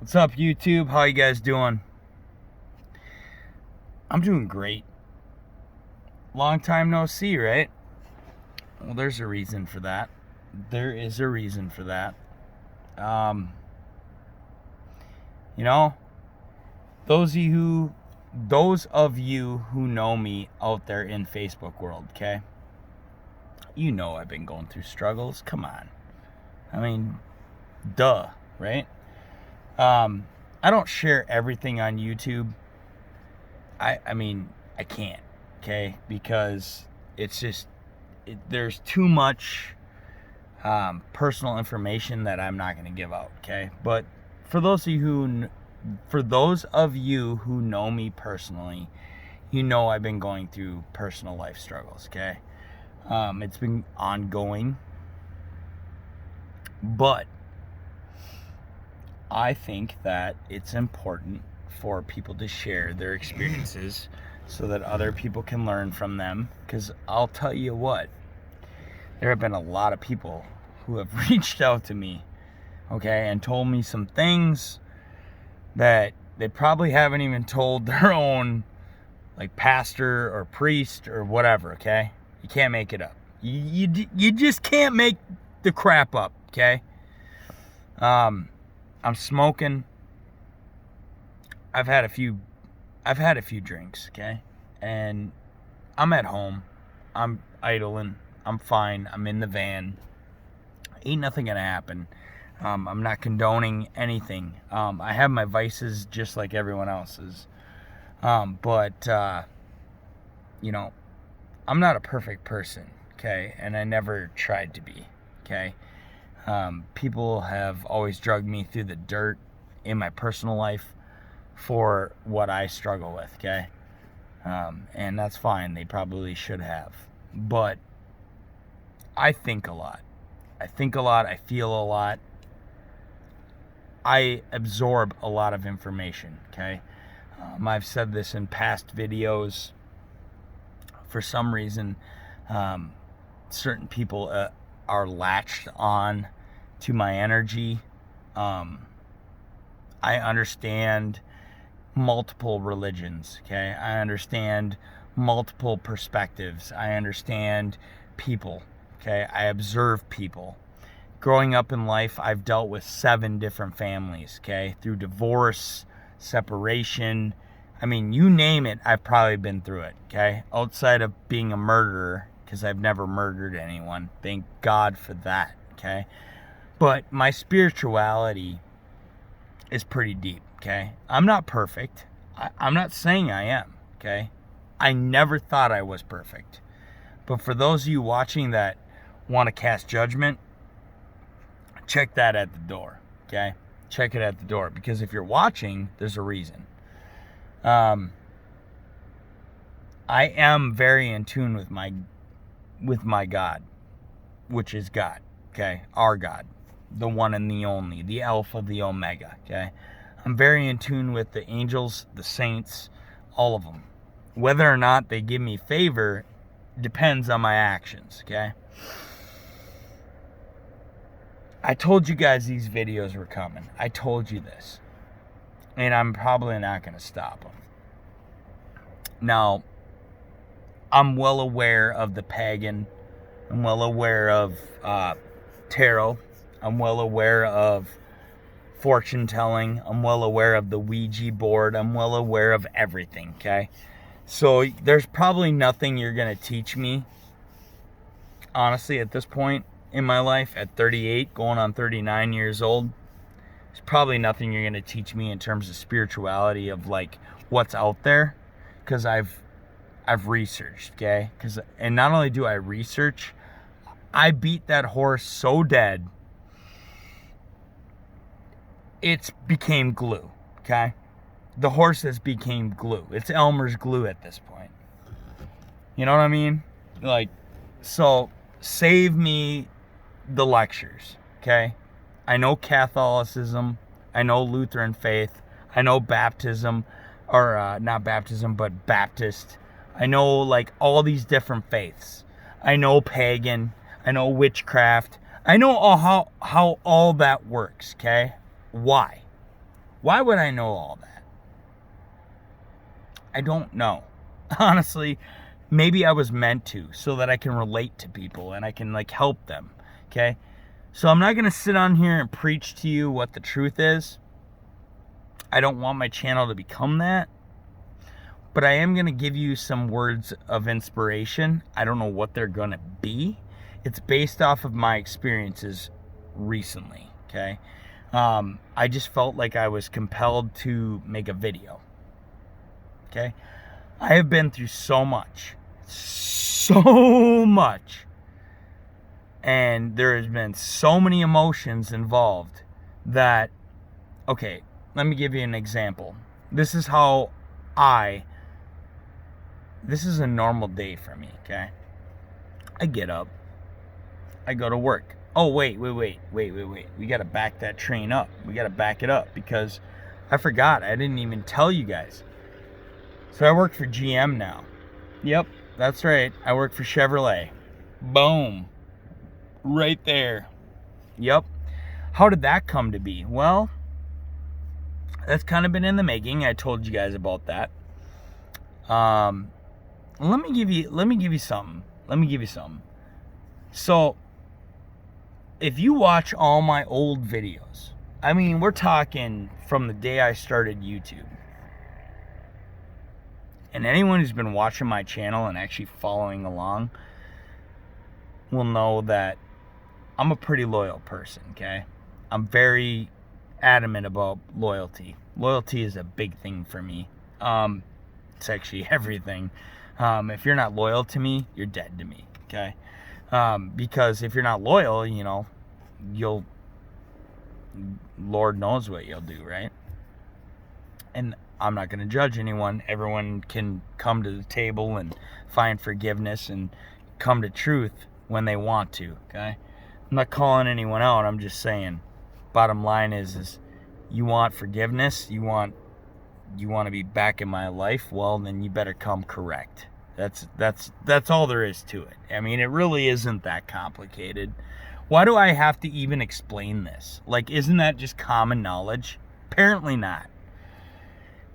What's up, YouTube? How you guys doing? I'm doing great. Long time no see, right? Well, there's a reason for that. There is a reason for that. You know, those of you who know me out there in Facebook world, okay? You know I've been going through struggles. Come on. I mean, duh, right? I don't share everything on YouTube. I mean, I can't, okay? Because it's just, there's too much personal information that I'm not going to give out, okay? But for those of you who know me personally, you know I've been going through personal life struggles, okay? It's been ongoing, but I think that it's important for people to share their experiences so that other people can learn from them. Because I'll tell you what, there have been a lot of people who have reached out to me, okay, and told me some things that they probably haven't even told their own, like, pastor or priest or whatever, okay? You can't make it up. You just can't make the crap up, okay? I'm smoking. I've had a few drinks, okay? And I'm at home. I'm idling. I'm fine. I'm in the van. Ain't nothing gonna happen. I'm not condoning anything. I have my vices just like everyone else's. But you know, I'm not a perfect person, okay? And I never tried to be, okay? People have always dragged me through the dirt in my personal life for what I struggle with, okay? And that's fine. They probably should have. But I think a lot. I feel a lot. I absorb a lot of information, okay? I've said this in past videos. For some reason, certain people are latched on to my energy. I understand multiple religions, okay? I understand multiple perspectives. I understand people, okay? I observe people. Growing up in life, I've dealt with 7 different families, okay? Through divorce, separation. I mean, you name it, I've probably been through it, okay? Outside of being a murderer, because I've never murdered anyone. Thank God for that, okay? But my spirituality is pretty deep, okay? I'm not perfect. I'm not saying I am, okay? I never thought I was perfect. But for those of you watching that want to cast judgment, check that at the door, okay? Check it at the door. Because if you're watching, there's a reason. I am very in tune with my God, which is God, okay? Our God, the one and the only, the Alpha, the Omega, okay? I'm very in tune with the angels, the saints, all of them. Whether or not they give me favor depends on my actions, okay? I told you guys these videos were coming. I told you this. And I'm probably not going to stop them. Now, I'm well aware of the pagan. I'm well aware of tarot. I'm well aware of fortune telling. I'm well aware of the Ouija board. I'm well aware of everything, okay? So there's probably nothing you're going to teach me, honestly, at this point in my life, at 38, going on 39 years old. There's probably nothing you're going to teach me in terms of spirituality, of like what's out there, because I've researched, okay? And not only do I research, I beat that horse so dead, it's became glue, okay? The horse has became glue. It's Elmer's glue at this point. You know what I mean? Like, so save me the lectures, okay? I know Catholicism. I know Lutheran faith. I know baptism, or not baptism, but Baptist. I know, like, all these different faiths. I know pagan. I know witchcraft. I know how all that works, okay? Why? Why would I know all that? I don't know. Honestly, maybe I was meant to, so that I can relate to people and I can like help them. Okay? So I'm not going to sit on here and preach to you what the truth is. I don't want my channel to become that. But I am going to give you some words of inspiration. I don't know what they're going to be. It's based off of my experiences recently, okay? I just felt like I was compelled to make a video, okay? I have been through so much. And there has been so many emotions involved that, okay, let me give you an example. This is a normal day for me, okay? I get up, I go to work. Oh, wait. We got to back that train up. We got to back it up because I forgot. I didn't even tell you guys. So I work for GM now. Yep, that's right. I work for Chevrolet. Boom. Right there. Yep. How did that come to be? Well, that's kind of been in the making. I told you guys about that. Let me give you something. So, if you watch all my old videos, I mean, we're talking from the day I started YouTube. And anyone who's been watching my channel and actually following along will know that I'm a pretty loyal person, okay? I'm very adamant about loyalty. Loyalty is a big thing for me. It's actually everything. If you're not loyal to me, you're dead to me, okay? Because if you're not loyal, you know, Lord knows what you'll do, right? And I'm not going to judge anyone. Everyone can come to the table and find forgiveness and come to truth when they want to, okay? I'm not calling anyone out. I'm just saying, bottom line is you want forgiveness, you want to be back in my life, well, then you better come correct. That's all there is to it. I mean, it really isn't that complicated. Why do I have to even explain this? Like, isn't that just common knowledge? Apparently not.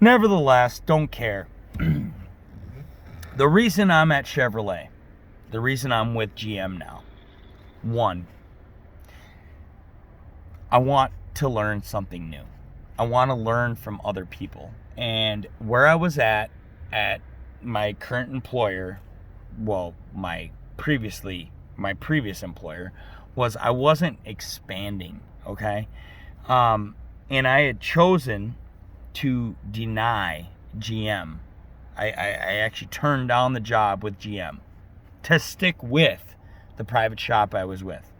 Nevertheless, don't care. The reason I'm at Chevrolet, the reason I'm with GM now, one, I want to learn something new. I want to learn from other people. And where I was at my current employer, well, my previous employer, was I wasn't expanding, okay? And I had chosen to deny GM. I actually turned down the job with GM to stick with the private shop I was with.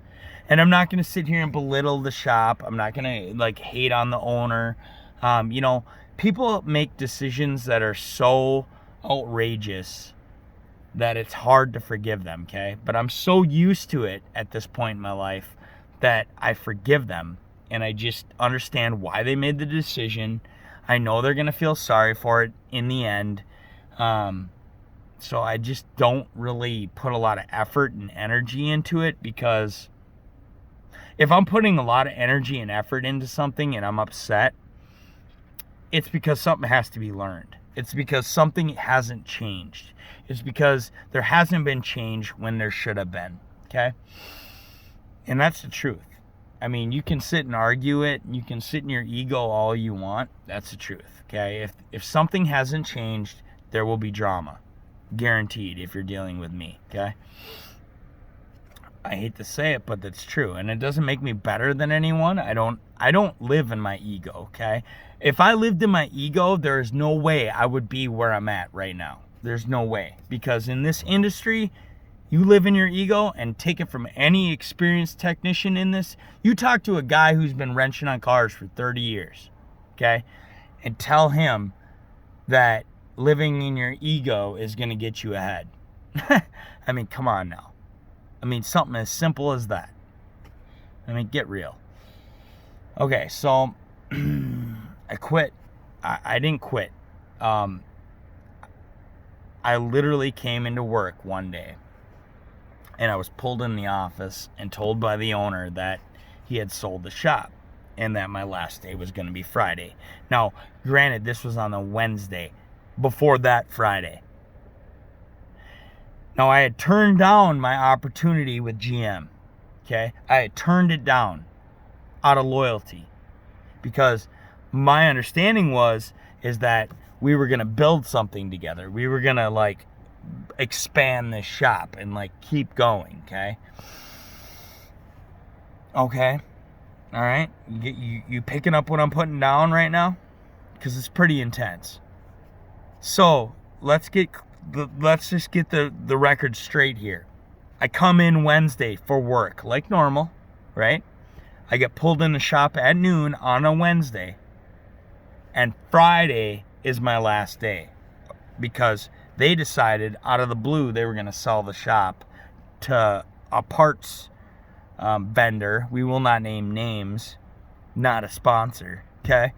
And I'm not going to sit here and belittle the shop. I'm not going to like hate on the owner. You know, people make decisions that are so outrageous that it's hard to forgive them, okay? But I'm so used to it at this point in my life that I forgive them and I just understand why they made the decision. I know they're going to feel sorry for it in the end. So I just don't really put a lot of effort and energy into it, because if I'm putting a lot of energy and effort into something and I'm upset, it's because something has to be learned. It's because something hasn't changed. It's because there hasn't been change when there should have been, okay? And that's the truth. I mean, you can sit and argue it, you can sit in your ego all you want. That's the truth, okay? If something hasn't changed, there will be drama. Guaranteed, if you're dealing with me, okay? I hate to say it, but that's true. And it doesn't make me better than anyone. I don't live in my ego, okay? If I lived in my ego, there is no way I would be where I'm at right now. There's no way. Because in this industry, you live in your ego, and take it from any experienced technician in this. You talk to a guy who's been wrenching on cars for 30 years, okay? And tell him that living in your ego is going to get you ahead. I mean, come on now. I mean, something as simple as that. I mean, get real. Okay, so I quit. I didn't quit. I literally came into work one day, and I was pulled in the office and told by the owner that he had sold the shop. and that my last day was going to be Friday. Now, granted, this was on a Wednesday before that Friday. Now, I had turned down my opportunity with GM, okay? I had turned it down out of loyalty because my understanding is that we were going to build something together. We were going to, like, expand this shop and, like, keep going, okay? Okay? All right? You picking up what I'm putting down right now? Because it's pretty intense. So, let's just get the record straight here. I come in Wednesday for work like normal, right? I get pulled in the shop at noon on a Wednesday, and Friday is my last day because they decided out of the blue they were going to sell the shop to a parts vendor. We will not name names, not a sponsor, okay?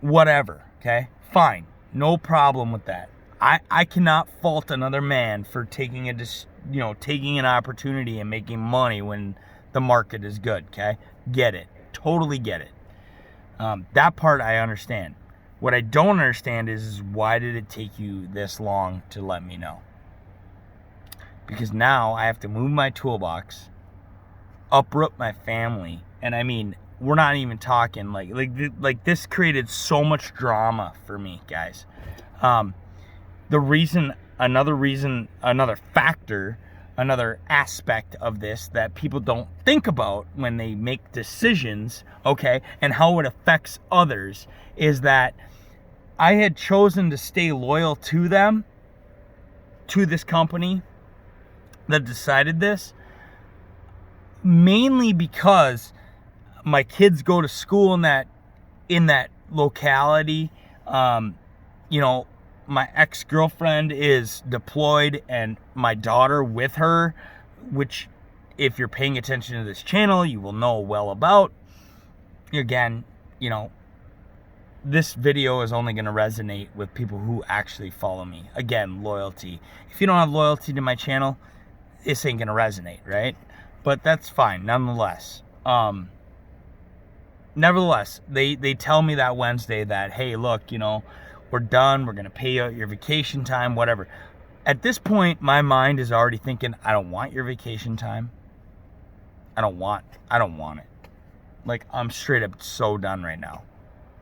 Whatever, okay? Fine. No problem with that. I cannot fault another man for taking an opportunity and making money when the market is good, okay? Get it. Totally get it. That part I understand. What I don't understand is why did it take you this long to let me know? Because now I have to move my toolbox, uproot my family, and I mean, we're not even talking like this created so much drama for me, guys. Another factor, another aspect of this that people don't think about when they make decisions, okay, and how it affects others is that I had chosen to stay loyal to them, to this company that decided this, mainly because my kids go to school in that locality. My ex-girlfriend is deployed and my daughter with her, which if you're paying attention to this channel, you will know well about. Again, this video is only going to resonate with people who actually follow me. Again, loyalty. If you don't have loyalty to my channel, this ain't going to resonate, right? But that's fine, nonetheless. Nevertheless, they tell me that Wednesday that, hey, look, we're done. We're going to pay out your vacation time, whatever. At this point, my mind is already thinking, I don't want your vacation time. I don't want it. Like, I'm straight up so done right now.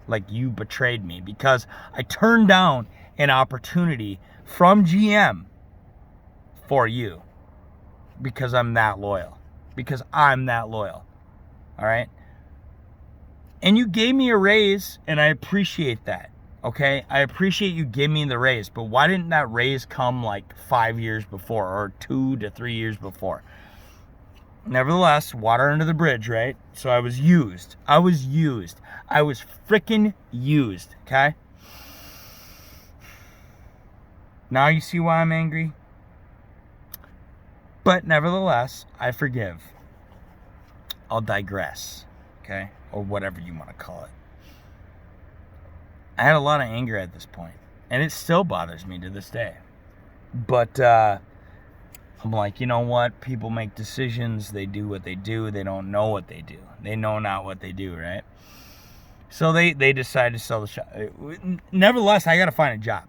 Like, you betrayed me because I turned down an opportunity from GM for you because I'm that loyal. All right? And you gave me a raise, and I appreciate that. Okay, I appreciate you giving me the raise, but why didn't that raise come like 5 years before or 2 to 3 years before? Nevertheless, water under the bridge, right? So I was used. I was freaking used, okay? Now you see why I'm angry? But nevertheless, I forgive. I'll digress, okay? Or whatever you want to call it. I had a lot of anger at this point, and it still bothers me to this day. But I'm like, you know what? People make decisions. They do what they do. They don't know what they do. They know not what they do, right? So they decide to sell the shop. Nevertheless, I got to find a job.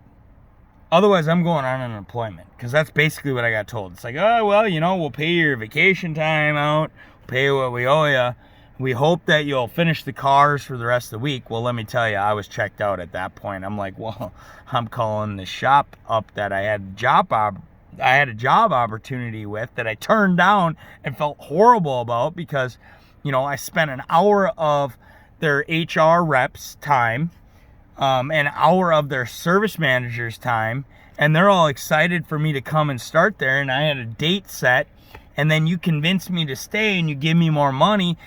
Otherwise, I'm going on unemployment because that's basically what I got told. It's like, oh, well, we'll pay your vacation time out. We'll pay you what we owe you. We hope that you'll finish the cars for the rest of the week. Well, let me tell you, I was checked out at that point. I'm like, well, I'm calling the shop up that I had a job opportunity with that I turned down and felt horrible about because, I spent an hour of their HR reps' time, an hour of their service manager's time, and they're all excited for me to come and start there, and I had a date set, and then you convinced me to stay and you give me more money,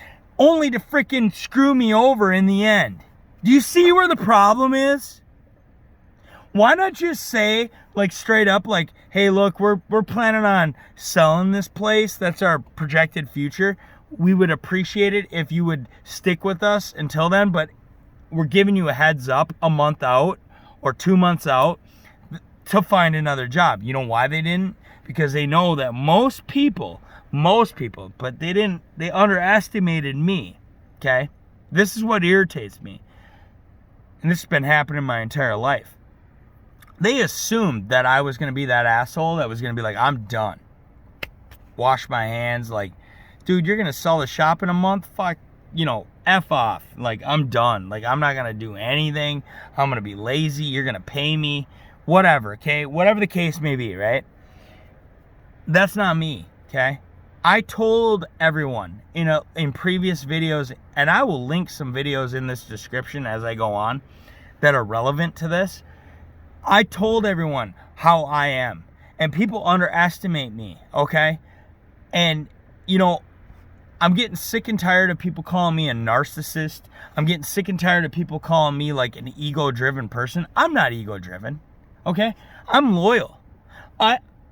only to freaking screw me over in the end. Do you see where the problem is? Why not just say, like, straight up, like, hey, look, we're planning on selling this place. That's our projected future. We would appreciate it if you would stick with us until then, but we're giving you a heads up a month out or 2 months out to find another job. You know why they didn't? Because they know that most people Most people, but they underestimated me, okay? This is what irritates me. And this has been happening my entire life. They assumed that I was going to be that asshole that was going to be like, I'm done. Wash my hands. Like, dude, you're going to sell the shop in a month? Fuck, F off. Like, I'm done. Like, I'm not going to do anything. I'm going to be lazy. You're going to pay me. Whatever, okay? Whatever the case may be, right? That's not me, okay? I told everyone in previous videos, and I will link some videos in this description as I go on that are relevant to this. I told everyone how I am, and people underestimate me, okay? And, I'm getting sick and tired of people calling me a narcissist. I'm getting sick and tired of people calling me like an ego-driven person. I'm not ego-driven, okay? I'm loyal.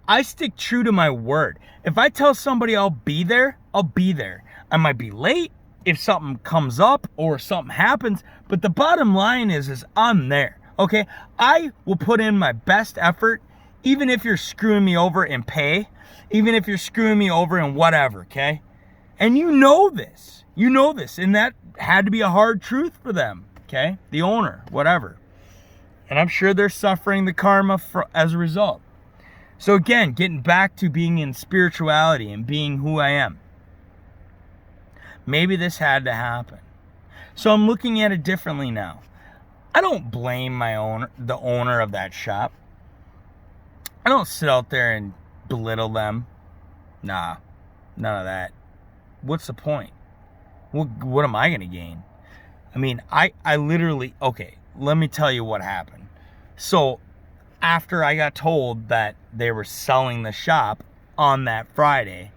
I stick true to my word. If I tell somebody I'll be there, I'll be there. I might be late if something comes up or something happens, but the bottom line is I'm there, okay? I will put in my best effort, even if you're screwing me over in pay, even if you're screwing me over in whatever, okay? And you know this, and that had to be a hard truth for them, okay? The owner, whatever. And I'm sure they're suffering the karma as a result. So again, getting back to being in spirituality and being who I am. Maybe this had to happen. So I'm looking at it differently now. I don't blame the owner of that shop. I don't sit out there and belittle them. Nah, none of that. What's the point? What am I going to gain? I mean, I literally, okay, let me tell you what happened. So after I got told that they were selling the shop on that Friday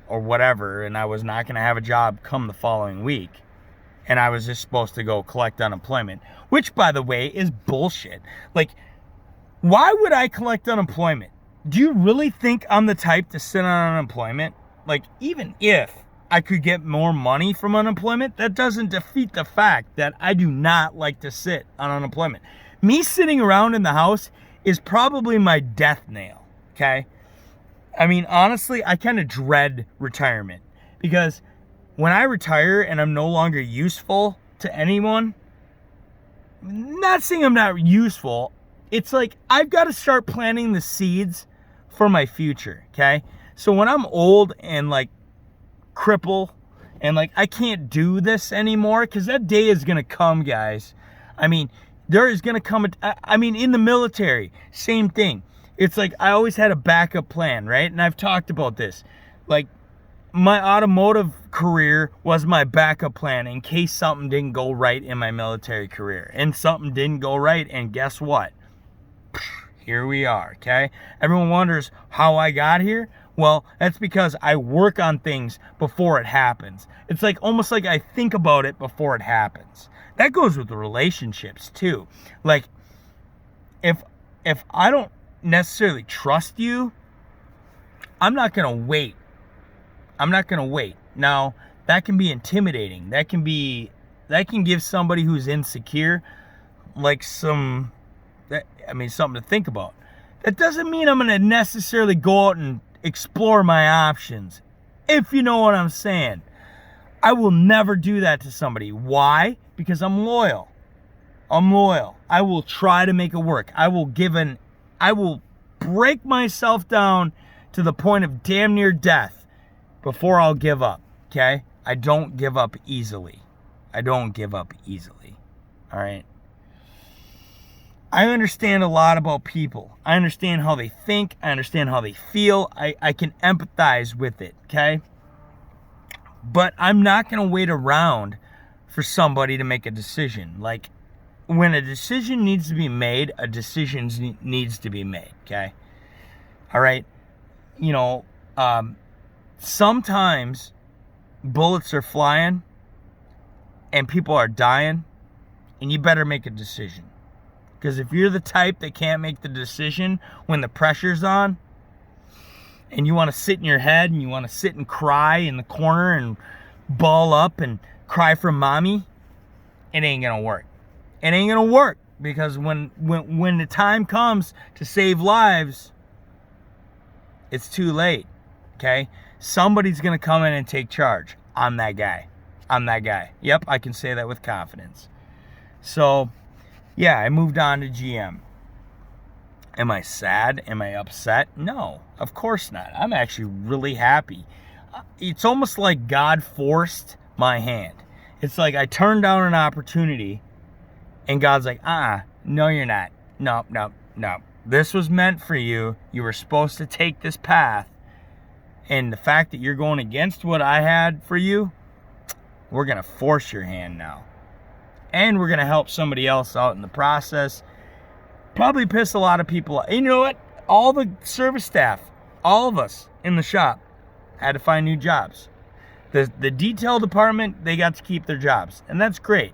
or whatever, and I was not going to have a job come the following week, and I was just supposed to go collect unemployment, which, by the way, is bullshit. Like, why would I collect unemployment? Do you really think I'm the type to sit on unemployment? Like, even if I could get more money from unemployment, that doesn't defeat the fact that I do not like to sit on unemployment. Me sitting around in the house is probably my death nail, okay? I mean, honestly, I kind of dread retirement because when I retire and I'm no longer useful to anyone, not saying I'm not useful, it's like I've got to start planting the seeds for my future, okay? So when I'm old and like cripple and like I can't do this anymore, because that day is going to come, guys. I mean, there is going to come in the military, same thing. It's like I always had a backup plan, right? And I've talked about this. Like, my automotive career was my backup plan in case something didn't go right in my military career. And something didn't go right, and guess what? Here we are, okay? Everyone wonders how I got here. Well, that's because I work on things before it happens. It's like almost like I think about it before it happens. That goes with the relationships too. Like, if I don't necessarily trust you, I'm not gonna wait. Now, that can be intimidating. That can give somebody who's insecure like something to think about. That doesn't mean I'm gonna necessarily go out and explore my options, if you know what I'm saying. I will never do that to somebody. Why? Because I'm loyal. I will try to make it work. I will break myself down to the point of damn near death before I'll give up, okay? I don't give up easily. All right? I understand a lot about people. I understand how they think. I understand how they feel. I can empathize with it, okay? But I'm not going to wait around for somebody to make a decision. Like, when a decision needs to be made, a decision needs to be made, okay? All right? Sometimes bullets are flying and people are dying, and you better make a decision. Because if you're the type that can't make the decision when the pressure's on, and you want to sit in your head and you want to sit and cry in the corner and ball up and cry for mommy, it ain't gonna work. It ain't gonna work, because when the time comes to save lives, it's too late, okay? Somebody's going to come in and take charge. I'm that guy. I'm that guy. Yep, I can say that with confidence. So, yeah, I moved on to GM. Am I sad? Am I upset? No, of course not. I'm actually really happy. It's almost like God forced my hand. It's like I turned down an opportunity and God's like, no, you're not. No. This was meant for you. You were supposed to take this path. And the fact that you're going against what I had for you, we're going to force your hand now. And we're going to help somebody else out in the process. Probably piss a lot of people off. You know what? All the service staff, all of us in the shop had to find new jobs. The detail department, they got to keep their jobs. And that's great.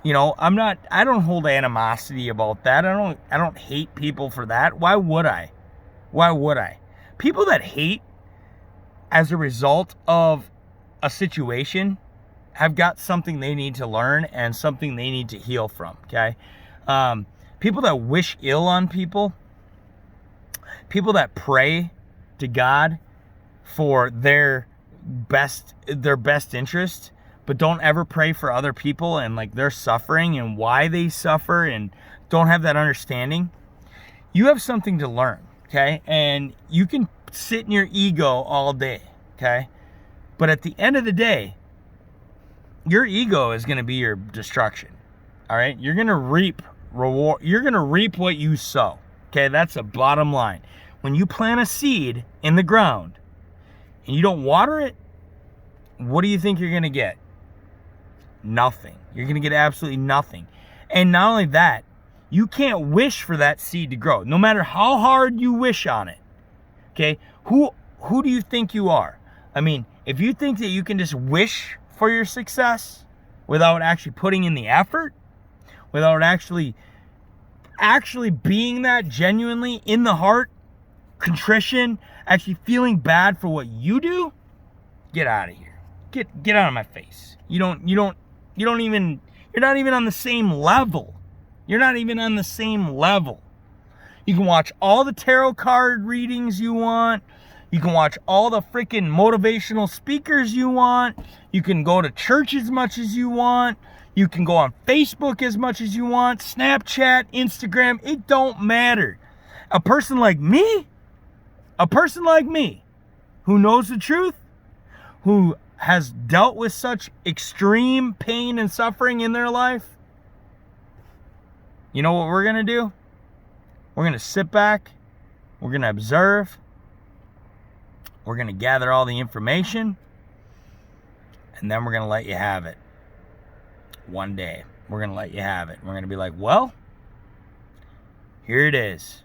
You know, I don't hold animosity about that. I don't hate people for that. Why would I? People that hate as a result of a situation have got something they need to learn and something they need to heal from, okay? People that wish ill on people that pray to God for their best interest, but don't ever pray for other people and like they're suffering and why they suffer and don't have that understanding. You have something to learn, okay? And you can sit in your ego all day, okay? But at the end of the day, your ego is going to be your destruction. All right? You're going to reap reward. You're going to reap what you sow. Okay? That's a bottom line. When you plant a seed in the ground and you don't water it, what do you think you're going to get? Nothing. You're going to get absolutely nothing. And not only that, you can't wish for that seed to grow, no matter how hard you wish on it. Okay? Who do you think you are? I mean, if you think that you can just wish for your success without actually putting in the effort, without actually being that genuinely in the heart, contrition, actually feeling bad for what you do, get out of here. Get out of my face. You're not even on the same level. You're not even on the same level. You can watch all the tarot card readings you want. You can watch all the freaking motivational speakers you want. You can go to church as much as you want. You can go on Facebook as much as you want. Snapchat, Instagram, it don't matter. A person like me, who knows the truth, who has dealt with such extreme pain and suffering in their life, you know what we're going to do? We're going to sit back. We're going to observe. We're going to gather all the information, and then we're going to let you have it. One day, we're going to let you have it. We're going to be like, well, here it is.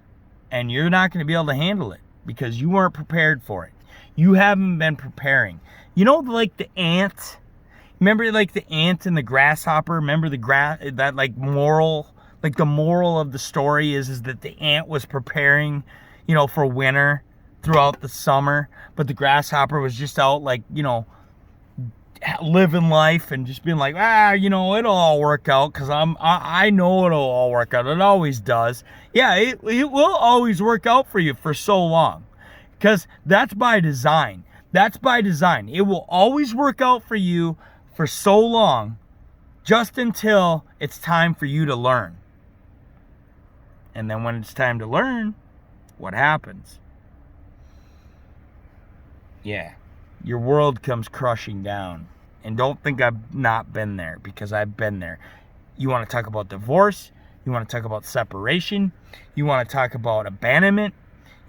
And you're not going to be able to handle it because you weren't prepared for it. You haven't been preparing. You know, like the ant? Remember like the ant and the grasshopper? Remember that like moral? Like the moral of the story is that the ant was preparing, you know, for winter throughout the summer, but the grasshopper was just out like, you know, living life and just being like, you know, it'll all work out because I know it'll all work out. It always does. Yeah, it will always work out for you for so long because that's by design. That's by design. It will always work out for you for so long just until it's time for you to learn. And then when it's time to learn, what happens? Yeah, your world comes crushing down. And don't think I've not been there, because I've been there. You want to talk about divorce? You want to talk about separation? You want to talk about abandonment?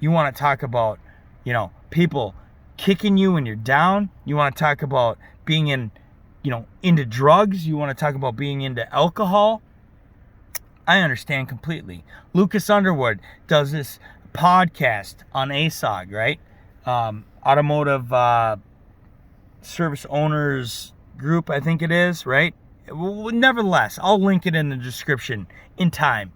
You want to talk about, you know, people kicking you when you're down? You want to talk about being into drugs? You want to talk about being into alcohol? I understand completely. Lucas Underwood does this podcast on ASOG, right? Automotive Service Owners Group, I think it is, right? Well, nevertheless, I'll link it in the description in time.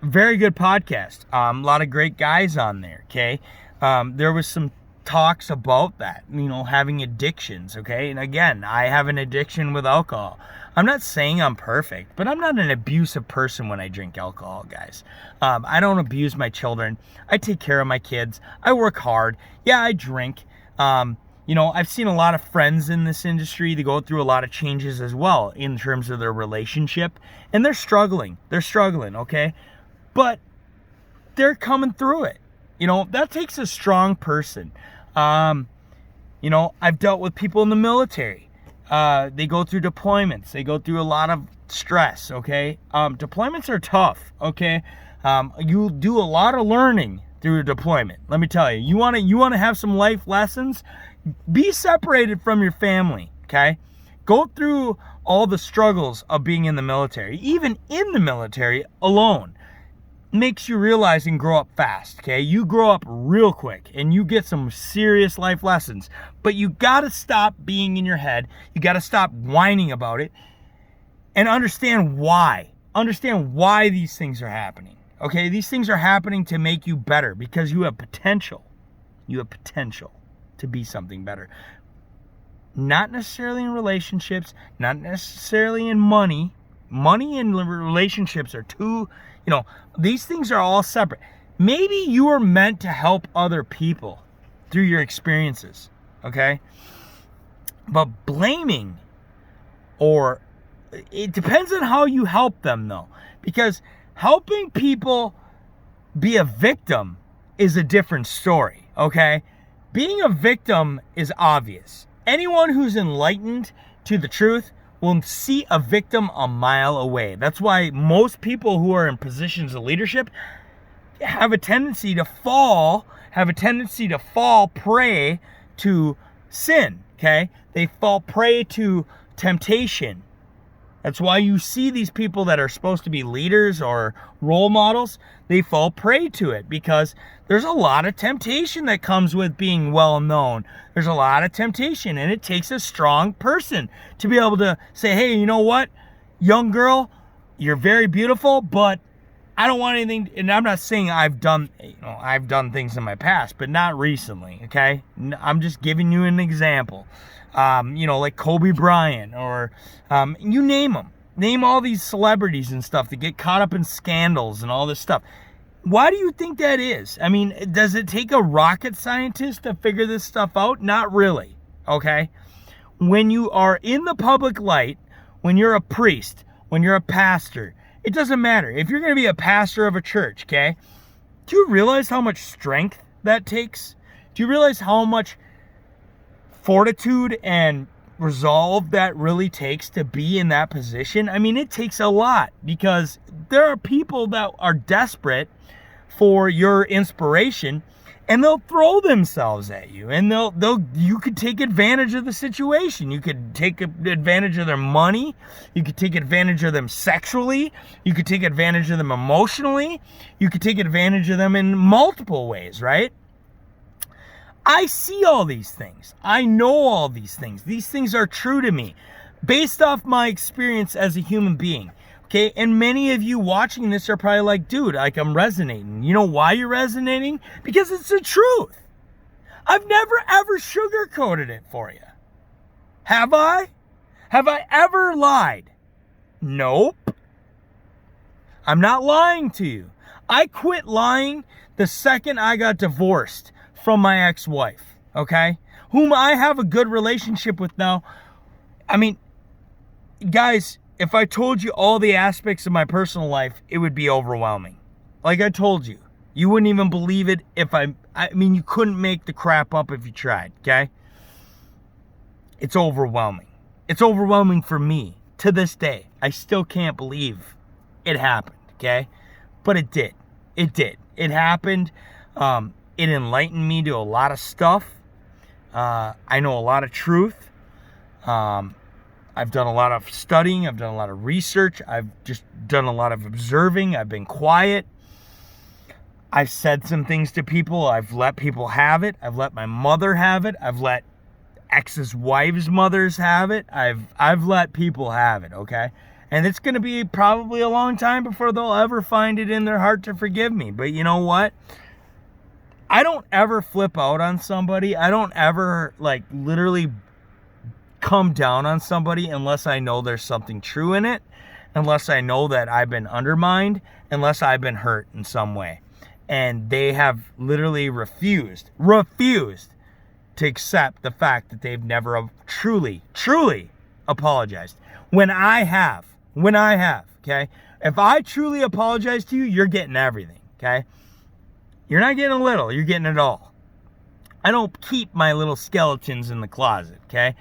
Very good podcast. A lot of great guys on there, okay? There was some talks about that, having addictions, okay? And again, I have an addiction with alcohol. I'm not saying I'm perfect, but I'm not an abusive person when I drink alcohol, guys. I don't abuse my children. I take care of my kids. I work hard. Yeah, I drink. I've seen a lot of friends in this industry that go through a lot of changes as well in terms of their relationship, and they're struggling. Okay? But they're coming through it. That takes a strong person. I've dealt with people in the military. They go through deployments. They go through a lot of stress, okay? Deployments are tough, okay? You do a lot of learning through a deployment. Let me tell you. You want to have some life lessons? Be separated from your family, okay? Go through all the struggles of being in the military. Even in the military alone makes you realize and grow up fast, okay? You grow up real quick and you get some serious life lessons. But you got to stop being in your head. You got to stop whining about it and understand why. Understand why these things are happening, okay? These things are happening to make you better because you have potential. You have potential to be something better. Not necessarily in relationships, not necessarily in money. Money and relationships are two, these things are all separate. Maybe you are meant to help other people through your experiences, okay? But blaming, or it depends on how you help them though, because helping people be a victim is a different story, okay? Being a victim is obvious. Anyone who's enlightened to the truth will see a victim a mile away. That's why most people who are in positions of leadership have a tendency to fall prey to sin, okay? They fall prey to temptation. That's why you see these people that are supposed to be leaders or role models, they fall prey to it because there's a lot of temptation that comes with being well known. There's a lot of temptation, and it takes a strong person to be able to say, hey, you know what, young girl, you're very beautiful, but I don't want anything, and I'm not saying I've done things in my past, but not recently, okay? I'm just giving you an example. Like Kobe Bryant, or you name them. Name all these celebrities and stuff that get caught up in scandals and all this stuff. Why do you think that is? I mean, does it take a rocket scientist to figure this stuff out? Not really, okay? When you are in the public light, when you're a priest, when you're a pastor, it doesn't matter. If you're going to be a pastor of a church, okay? Do you realize how much strength that takes? Do you realize how much fortitude and resolve that really takes to be in that position? I mean, it takes a lot, because there are people that are desperate for your inspiration, and they'll throw themselves at you, and you could take advantage of the situation. You could take advantage of their money. You could take advantage of them sexually. You could take advantage of them emotionally. You could take advantage of them in multiple ways, right? I see all these things. I know all these things. These things are true to me based off my experience as a human being. Okay, and many of you watching this are probably like, dude, like, I'm resonating. You know why you're resonating? Because it's the truth. I've never ever sugarcoated it for you. Have I? Have I ever lied? Nope. I'm not lying to you. I quit lying the second I got divorced from my ex-wife, okay? Whom I have a good relationship with now. I mean, guys, if I told you all the aspects of my personal life, it would be overwhelming. Like I told you, you wouldn't even believe it if I mean, you couldn't make the crap up if you tried, okay? It's overwhelming. It's overwhelming for me to this day. I still can't believe it happened, okay? But it did. It did. It happened. It enlightened me to a lot of stuff. I know a lot of truth. I've done a lot of studying. I've done a lot of research. I've just done a lot of observing. I've been quiet. I've said some things to people. I've let people have it. I've let my mother have it. I've let ex's wives' mothers have it. I've let people have it, okay? And it's going to be probably a long time before they'll ever find it in their heart to forgive me. But you know what? I don't ever flip out on somebody. I don't ever like literally come down on somebody unless I know there's something true in it, unless I know that I've been undermined, unless I've been hurt in some way. And they have literally refused to accept the fact that they've never truly apologized. When I have, okay? If I truly apologize to you, you're getting everything, okay? You're not getting a little, you're getting it all. I don't keep my little skeletons in the closet, okay?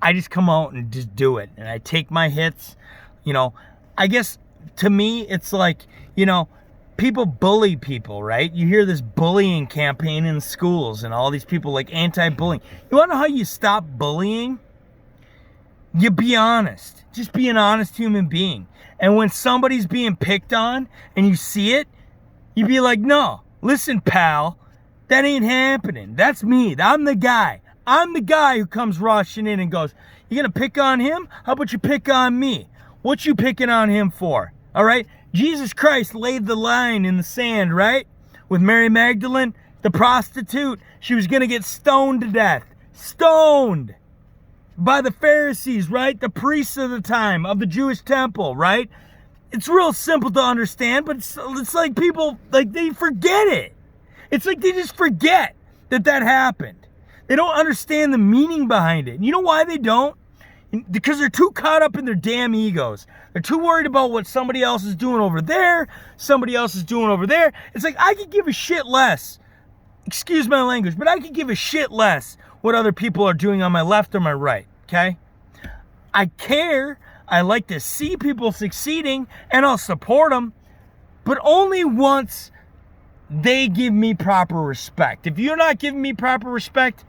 I just come out and just do it. And I take my hits, you know. I guess to me, it's like, you know, people bully people, right? You hear this bullying campaign in schools and all these people like anti-bullying. You want to know how you stop bullying? You be honest. Just be an honest human being. And when somebody's being picked on and you see it, you be like, no, listen, pal, that ain't happening. That's me. I'm the guy. I'm the guy who comes rushing in and goes, you gonna pick on him? How about you pick on me? What you picking on him for? All right? Jesus Christ laid the line in the sand, right? With Mary Magdalene, the prostitute. She was gonna get stoned to death. Stoned by the Pharisees, right? The priests of the time of the Jewish temple, right? It's real simple to understand, but it's like people, like they forget it. It's like they just forget that happened. They don't understand the meaning behind it. And you know why they don't? Because they're too caught up in their damn egos. They're too worried about what somebody else is doing over there, somebody else is doing over there. It's like, I could give a shit less. Excuse my language, but I could give a shit less what other people are doing on my left or my right, okay? I care. I like to see people succeeding, and I'll support them, but only once they give me proper respect. If you're not giving me proper respect,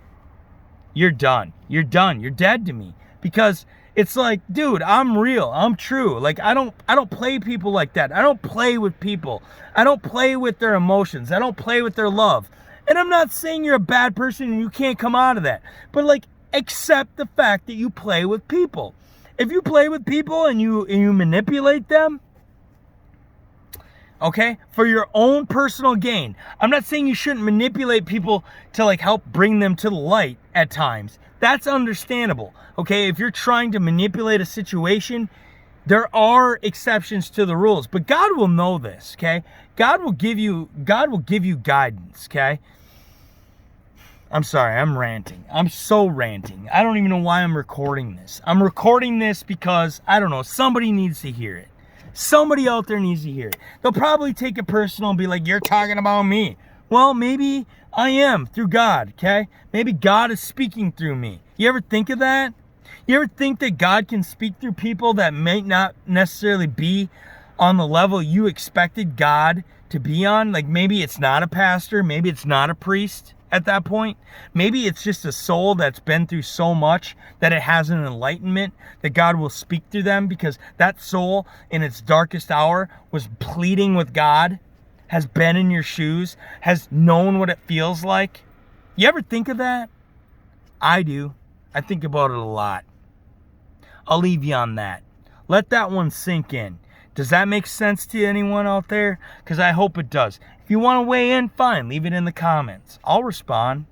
you're done. You're done. You're dead to me. Because it's like, dude, I'm real. I'm true. Like, I don't play people like that. I don't play with people. I don't play with their emotions. I don't play with their love. And I'm not saying you're a bad person and you can't come out of that. But like, accept the fact that you play with people. If you play with people and you manipulate them, okay, for your own personal gain. I'm not saying you shouldn't manipulate people to like help bring them to the light at times. That's understandable. Okay, if you're trying to manipulate a situation, there are exceptions to the rules, but God will know this, okay? God will give you guidance, okay? I'm sorry, I'm ranting. I'm so ranting. I don't even know why I'm recording this. I'm recording this because, I don't know, somebody needs to hear it. Somebody out there needs to hear it. They'll probably take it personal and be like, you're talking about me. Well, maybe I am through God, okay? Maybe God is speaking through me. You ever think of that? You ever think that God can speak through people that may not necessarily be on the level you expected God to be on? Like maybe it's not a pastor, maybe it's not a priest at that point. Maybe it's just a soul that's been through so much that it has an enlightenment that God will speak through them because that soul in its darkest hour was pleading with God, has been in your shoes, has known what it feels like. You ever think of that? I do. I think about it a lot. I'll leave you on that. Let that one sink in. Does that make sense to anyone out there? Because I hope it does. If you want to weigh in, fine. Leave it in the comments. I'll respond.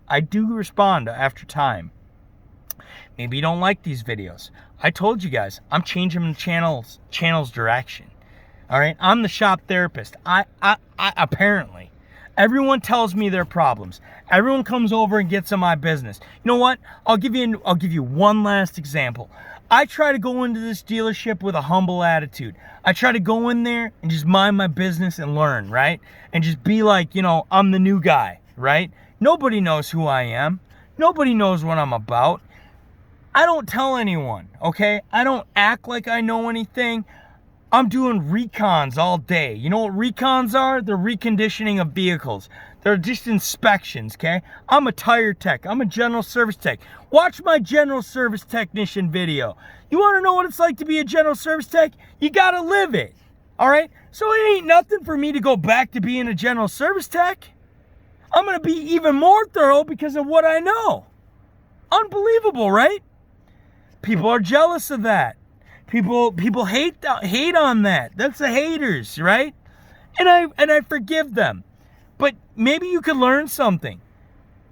I do respond after time. Maybe you don't like these videos. I told you guys, I'm changing the channel's direction. All right? I'm the shop therapist. I apparently. Everyone tells me their problems. Everyone comes over and gets in my business. You know what? I'll give you one last example. I try to go into this dealership with a humble attitude. I try to go in there and just mind my business and learn, right? And just be like, you know, I'm the new guy, right? Nobody knows who I am. Nobody knows what I'm about. I don't tell anyone, okay? I don't act like I know anything. I'm doing recons all day. You know what recons are? They're reconditioning of vehicles. They're just inspections, okay? I'm a tire tech. I'm a general service tech. Watch my general service technician video. You want to know what it's like to be a general service tech? You got to live it, all right? So it ain't nothing for me to go back to being a general service tech. I'm going to be even more thorough because of what I know. Unbelievable, right? People are jealous of that. People hate on that. That's the haters, right? And I forgive them. But maybe you could learn something.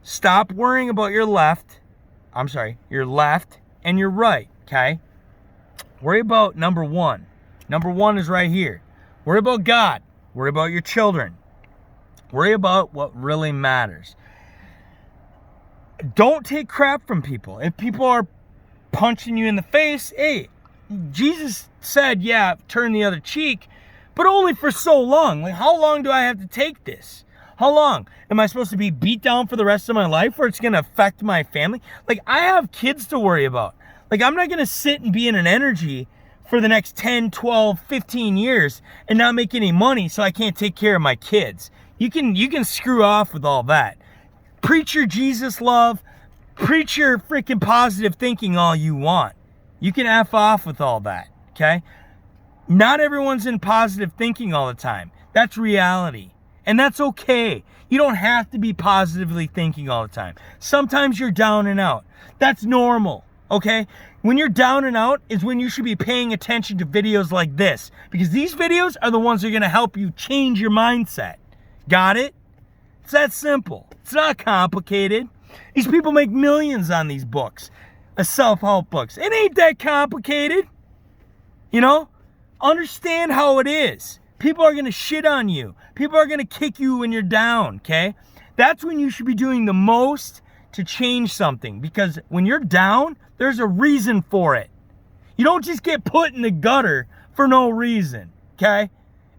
Stop worrying about your left and your right, okay? Worry about number one. Number one is right here. Worry about God. Worry about your children. Worry about what really matters. Don't take crap from people. If people are punching you in the face, hey, Jesus said, yeah, turn the other cheek, but only for so long. Like, how long do I have to take this? How long? Am I supposed to be beat down for the rest of my life where it's going to affect my family? Like, I have kids to worry about. Like, I'm not going to sit and be in an energy for the next 10, 12, 15 years and not make any money so I can't take care of my kids. You can screw off with all that. Preach your Jesus love. Preach your freaking positive thinking all you want. You can F off with all that, okay? Not everyone's in positive thinking all the time. That's reality. And that's okay. You don't have to be positively thinking all the time. Sometimes you're down and out. That's normal, okay? When you're down and out is when you should be paying attention to videos like this. Because these videos are the ones that are going to help you change your mindset. Got it? It's that simple. It's not complicated. These people make millions on these books. Self-help books. It ain't that complicated. You know? Understand how it is. People are going to shit on you. People are going to kick you when you're down, okay? That's when you should be doing the most to change something. Because when you're down, there's a reason for it. You don't just get put in the gutter for no reason, okay?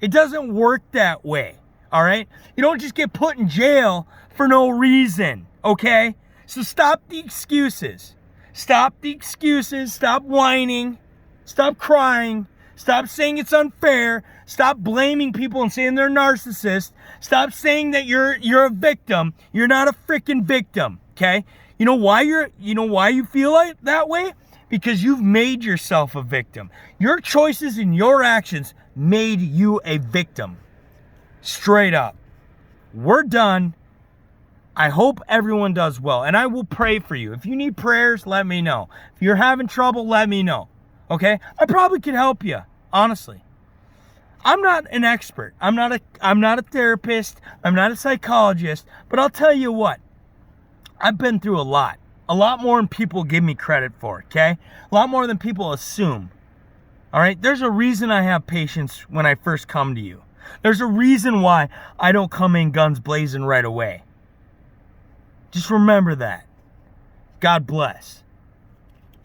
It doesn't work that way, all right? You don't just get put in jail for no reason, okay? So stop the excuses. Stop the excuses. Stop whining. Stop crying. Stop saying it's unfair. Stop blaming people and saying they're narcissists. Stop saying that you're a victim. You're not a freaking victim, okay? You know why you feel like that way? Because you've made yourself a victim. Your choices and your actions made you a victim. Straight up. We're done. I hope everyone does well, and I will pray for you. If you need prayers, let me know. If you're having trouble, let me know. Okay? I probably could help you, honestly. I'm not an expert. I'm not a therapist. I'm not a psychologist, but I'll tell you what. I've been through a lot more than people give me credit for, okay? A lot more than people assume. All right? There's a reason I have patience when I first come to you. There's a reason why I don't come in guns blazing right away. Just remember that. God bless.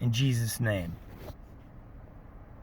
In Jesus' name.